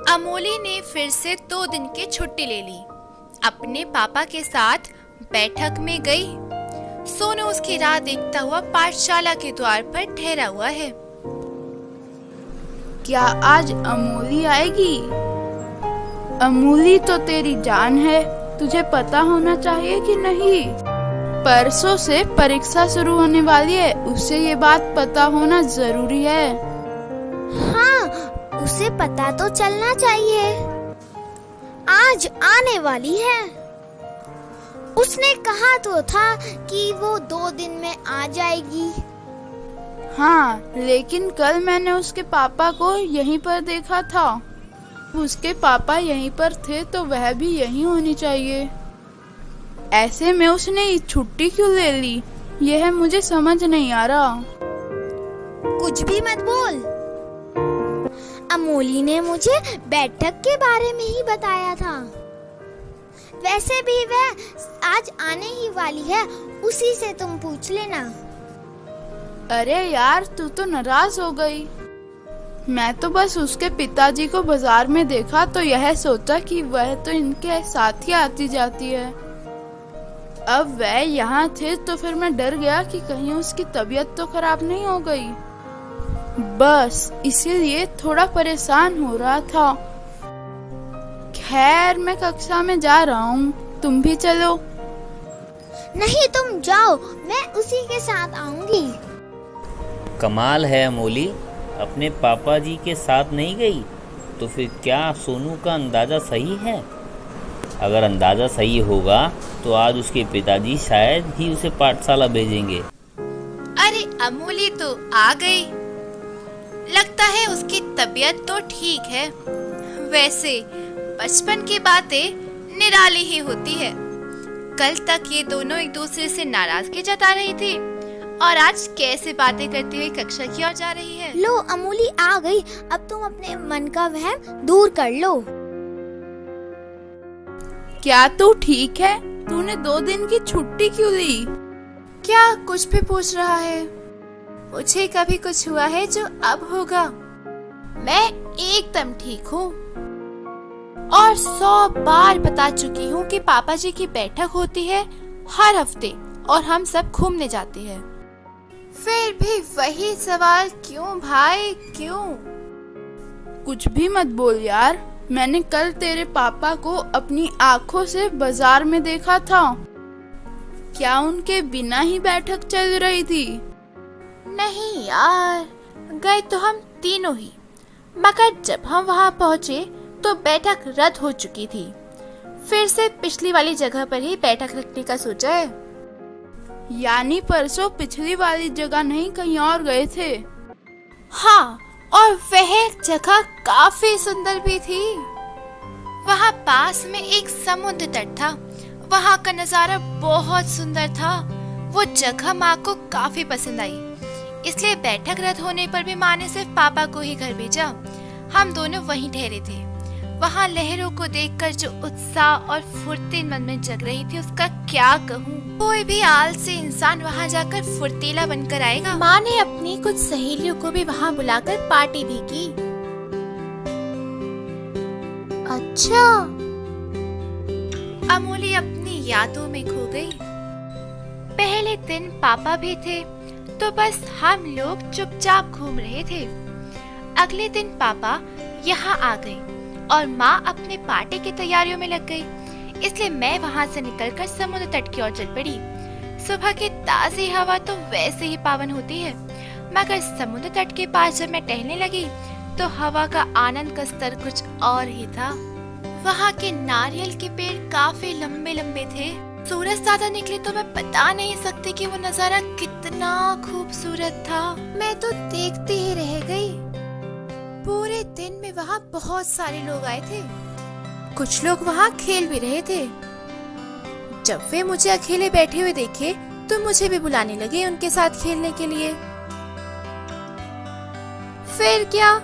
अमोली ने फिर से 2 दिन की छुट्टी ले ली। अपने पापा के साथ बैठक में गई। सोनू उसकी राह देखता हुआ पाठशाला के द्वार पर ठहरा हुआ है। क्या आज अमोली आएगी? अमोली तो तेरी जान है, तुझे पता होना चाहिए कि नहीं? परसों से परीक्षा शुरू होने वाली है, उसे ये बात पता होना जरूरी है। हाँ, उसे पता तो चलना चाहिए। आज आने वाली है। उसने कहा तो था कि वो 2 दिन में आ जाएगी। हाँ, लेकिन कल मैंने उसके पापा को यहीं पर देखा था। उसके पापा यहीं पर थे तो वह भी यहीं होनी चाहिए। ऐसे में उसने छुट्टी क्यों ले ली, यह मुझे समझ नहीं आ रहा। कुछ भी मत बोल। अमोली ने मुझे बैठक के बारे में ही बताया था। वैसे भी वह आज आने ही वाली है, उसी से तुम पूछ लेना। अरे यार, तू तो नाराज हो गई। मैं तो बस उसके पिताजी को बाजार में देखा तो यह सोचा कि वह तो इनके साथ ही आती जाती है। अब वह यहाँ थे तो फिर मैं डर गया कि कहीं उसकी तबीयत तो खराब नहीं हो गई। बस इसीलिए थोड़ा परेशान हो रहा था। खैर, मैं कक्षा में जा रहा हूँ, तुम भी चलो। नहीं, तुम जाओ, मैं उसी के साथ आऊंगी। कमाल है अमोली, अपने पापा जी के साथ नहीं गई तो फिर क्या सोनू का अंदाज़ा सही है? अगर अंदाज़ा सही होगा तो आज उसके पिताजी शायद ही उसे पाठशाला भेजेंगे। अरे अमोली तो आ गई। लगता है उसकी तबीयत तो ठीक है। वैसे बचपन की बातें निराली ही होती है। कल तक ये दोनों एक दूसरे से नाराजगी जता रही थी और आज कैसे बातें करती हुई कक्षा की ओर जा रही है। लो, अमोली आ गई। अब तुम अपने मन का वहम दूर कर लो। क्या तू ठीक है? तूने 2 दिन की छुट्टी क्यों ली? क्या कुछ भी पूछ रहा है? मुझे कभी कुछ हुआ है जो अब होगा? मैं एकदम ठीक हूँ और 100 बार बता चुकी हूँ कि पापा जी की बैठक होती है हर हफ्ते और हम सब घूमने जाते हैं। फिर भी वही सवाल, क्यों भाई, क्यों? कुछ भी मत बोल यार। मैंने कल तेरे पापा को अपनी आँखों से बाजार में देखा था। क्या उनके बिना ही बैठक चल रही थी? नहीं यार, गए तो हम तीनों ही, मगर जब हम वहाँ पहुँचे तो बैठक रद्द हो चुकी थी। फिर से पिछली वाली जगह पर ही बैठक रखने का सोचा है। यानी परसों पिछली वाली जगह नहीं, कहीं और गए थे? हाँ, और वह जगह काफी सुंदर भी थी। वहाँ पास में एक समुद्र तट था। वहाँ का नजारा बहुत सुंदर था। वो जगह माँ को काफी पसंद आई, इसलिए बैठक रद्द होने पर भी माँ ने सिर्फ पापा को ही घर भेजा। हम दोनों वहीं ठहरे थे। वहाँ लहरों को देखकर जो उत्साह और फुर्ती मन में जग रही थी, उसका क्या कहूँ। कोई भी आलसी इंसान वहाँ जाकर फुर्तीला बनकर आएगा। माँ ने अपनी कुछ सहेलियों को भी वहाँ बुलाकर पार्टी भी की। अच्छा, अमोली अपनी यादों में खो गई। पहले दिन पापा भी थे तो बस हम लोग चुपचाप घूम रहे थे। अगले दिन पापा यहाँ आ गए और माँ अपने पार्टी की तैयारियों में लग गई, इसलिए मैं वहाँ से निकलकर समुद्र तट की ओर चल पड़ी। सुबह की ताज़ी हवा तो वैसे ही पावन होती है, मगर समुद्र तट के पास जब मैं टहलने लगी तो हवा का आनंद का स्तर कुछ और ही था। वहाँ के नारियल के पेड़ काफी लंबे लंबे थे। सूरज ज्यादा निकले तो मैं बता नहीं सकती कि वो नजारा कितना खूबसूरत था। मैं तो देखते ही रह गई। पूरे दिन में वहाँ बहुत सारे लोग आए थे। कुछ लोग वहाँ खेल भी रहे थे। जब वे मुझे अकेले बैठे हुए देखे तो मुझे भी बुलाने लगे उनके साथ खेलने के लिए। फिर क्या,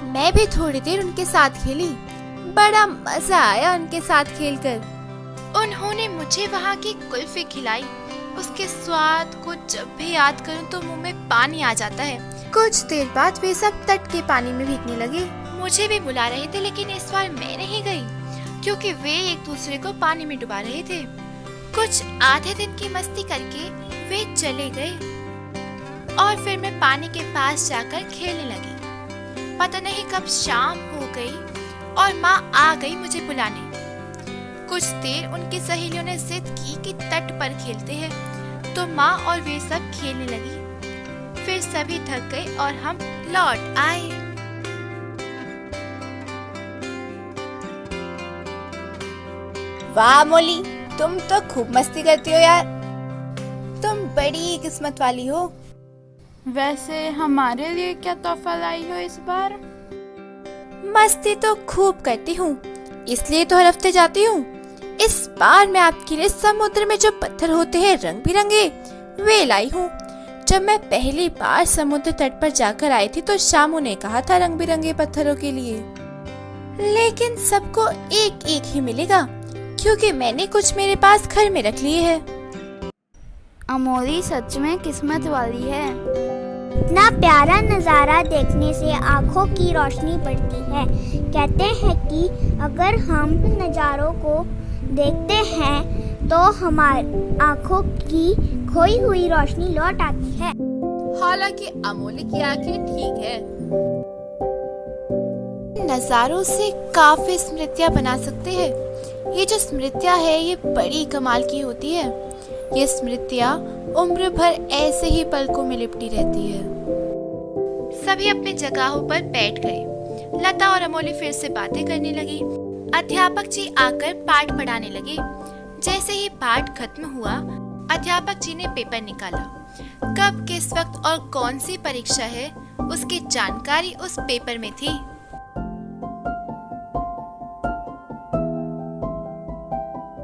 मैं भी थोड़ी देर उनके साथ खेली। बड़ा मजा आया उनके साथ खेलकर। उन्होंने मुझे वहाँ की कुल्फी खिलाई। उसके स्वाद को जब भी याद करूं तो मुंह में पानी आ जाता है। कुछ देर बाद वे सब तट के पानी में भीगने लगे। मुझे भी बुला रहे थे, लेकिन इस बार मैं नहीं गई क्योंकि वे एक दूसरे को पानी में डुबा रहे थे। कुछ आधे दिन की मस्ती करके वे चले गए और फिर मैं पानी के पास जाकर खेलने लगी। पता नहीं कब शाम हो गई और माँ आ गई मुझे बुलाने। कुछ देर उनकी सहेलियों ने जिद की कि तट पर खेलते हैं, तो माँ और वे सब खेलने लगी। फिर सभी थक गए और हम लौट आए। वाह मोली, तुम तो खूब मस्ती करती हो यार। तुम बड़ी किस्मत वाली हो। वैसे हमारे लिए क्या तोहफा लाई हो इस बार? मस्ती तो खूब करती हूँ, इसलिए तो हर हफ्ते जाती हूँ। इस बार मैं आपके लिए समुद्र में जो पत्थर होते हैं रंग बिरंगे, वे लाई हूँ। जब मैं पहली बार समुद्र तट पर जाकर आई थी तो शामू ने कहा था रंग बिरंगे पत्थरों के लिए, लेकिन सबको एक एक ही मिलेगा क्योंकि मैंने कुछ मेरे पास घर में रख लिए हैं। अमोली सच में किस्मत वाली है। इतना प्यारा नज़ारा देखने से आँखों की रोशनी बढ़ती है। कहते हैं कि अगर हम नज़ारों को देखते हैं तो हमारी आँखों की खोई हुई रोशनी लौट आती है। हालांकि अमोली की आंखें ठीक है। नज़ारों से काफी स्मृतियाँ बना सकते हैं। ये जो स्मृतियाँ है ये बड़ी कमाल की होती है। ये स्मृतियाँ उम्र भर ऐसे ही पलकों में लिपटी रहती है। सभी अपनी जगहों पर बैठ गए। लता और अमोली फिर से बातें करने लगी। अध्यापक जी आकर पाठ पढ़ाने लगे। जैसे ही पाठ खत्म हुआ, अध्यापक जी ने पेपर निकाला। कब, किस वक्त और कौन सी परीक्षा है, उसकी जानकारी उस पेपर में थी।